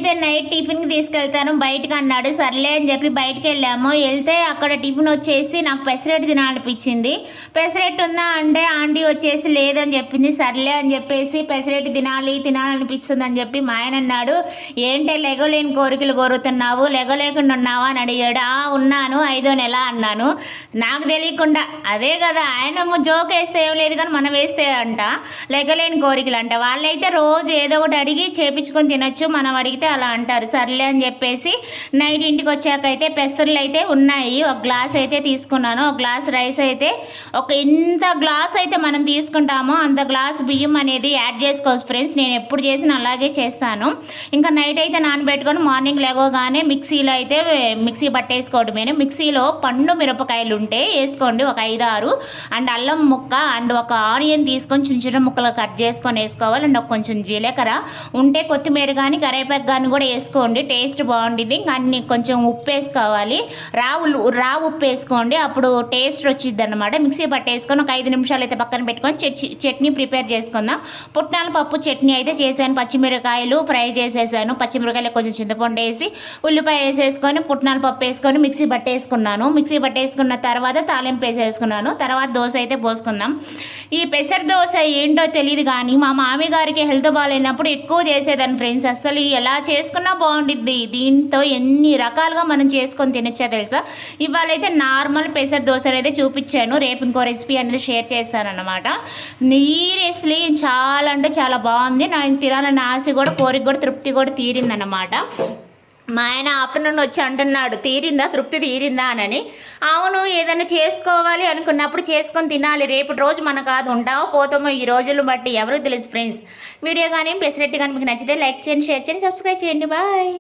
అయితే నైట్ టిఫిన్కి తీసుకెళ్తాను బయటకు అన్నాడు. సర్లే అని చెప్పి బయటకు వెళ్ళాము. వెళ్తే అక్కడ టిఫిన్ వచ్చేసి నాకు పెసరట్టు తినాలనిపించింది. పెసరట్టు ఉందా అంటే ఆంటీ వచ్చేసి లేదని చెప్పింది. సర్లే అని చెప్పేసి పెసరట్టు తినాలనిపిస్తుంది అని చెప్పి మా ఆయన అన్నాడు, ఏంటే లెగలేని కోరికలు కోరుతున్నావు, లెగలేకుండా ఉన్నావా అని అడిగాడు. ఉన్నాను 5వ నెల అన్నాను. నాకు తెలియకుండా అదే కదా ఆయన జోక్ వేస్తే ఏం లేదు కానీ మనం వేస్తే అంట లెగలేని కోరికలు అంట. వాళ్ళైతే రోజు ఏదో ఒకటి అడిగి చేపించుకొని తినొచ్చు, మనం అడిగితే అలా అంటారు. సర్లే అని చెప్పేసి నైట్ ఇంటికి వచ్చాకైతే పెసర్లు అయితే ఉన్నాయి. ఒక గ్లాస్ అయితే తీసుకున్నాను. ఒక గ్లాస్ రైస్ అయితే ఇంత గ్లాస్ అయితే మనం తీసుకుంటామో అంత గ్లాస్ బియ్యం అనేది యాడ్ చేసుకోవచ్చు ఫ్రెండ్స్. నేను ఎప్పుడు చేసిన అలాగే చేస్తాను. ఇంకా నైట్ అయితే నానబెట్టుకొని మార్నింగ్ లేవగానే మిక్సీలో అయితే మిక్సీ పట్టేసుకోవడమే. మిక్సీలో పండు మిరపకాయలు ఉంటే వేసుకోండి, ఒక 5-6, అండ్ అల్లం ముక్క అండ్ ఒక ఆనియన్ తీసుకొని చిన్న చిన్న ముక్కలు కట్ చేసుకొని వేసుకోవాలి. అండ్ కొంచెం జీలకర్ర ఉంటే కొత్తిమీర కానీ కరివేపాకు కానీ కూడా వేసుకోండి, టేస్ట్ బాగుంటుంది. ఇంకా అన్ని కొంచెం ఉప్పు వేసుకోవాలి, రా ఉప్పు వేసుకోండి, అప్పుడు టేస్ట్ వచ్చింది అనమాట. మిక్సీ పట్టేసుకొని ఒక 5 నిమిషాలు అయితే పక్కన పెట్టుకొని చట్నీ ప్రిపేర్ చేసుకుందాం. పుట్నాల పప్పు చట్నీ అయితే చేశాను. పచ్చిమిరకాయలు ఫ్రై చేసేసాను. పచ్చిమిరకాయలు కొంచెం చింతపండు వేసి ఉల్లిపాయ వేసేసుకొని పుట్నాల పప్పు వేసుకొని మిక్సీ పట్టేసుకున్నాను. మిక్సీ పట్టేసుకున్న తర్వాత తాలింపు వేసేసుకున్నాను. తర్వాత దోశ అయితే పోసుకుందాం. ఈ పెసర దోశ ఏంటో తెలియదు కానీ మా మామయ్య గారికి హెల్త్ బాగాలేనప్పుడు ఎక్కువ చేసేదాన్ని ఫ్రెండ్స్. అసలు ఎలా చేసుకున్నా బాగుండిద్ది. దీంతో ఎన్ని రకాలుగా మనం చేసుకొని తినచ్చా తెలుసా. ఇవాళైతే నార్మల్ పెసర దోశ అయితే చూపించాను. రేపు ఇంకో రెసిపీ అనేది షేర్ చేస్తాను అనమాట. నీరెస్లీ చాలా అంటే చాలా బాగుంది. నాకు తినాలన్న ఆశ కూడా కోరిక కూడా తృప్తి కూడా తీరిందన్నమాట. మా ఆయన ఆఫ్టర్నూన్ వచ్చి అంటున్నాడు, తృప్తి తీరిందా అని. అవును, ఏదైనా చేసుకోవాలి అనుకున్నప్పుడు చేసుకొని తినాలి. రేపటి రోజు మన కాదు ఉంటామో పోతామో ఈ రోజులను బట్టి ఎవరికి తెలుసు ఫ్రెండ్స్. వీడియో కానీ పెసరెట్టు కానీ మీకు నచ్చితే లైక్ చేయండి, షేర్ చేయండి, సబ్స్క్రైబ్ చేయండి. బాయ్.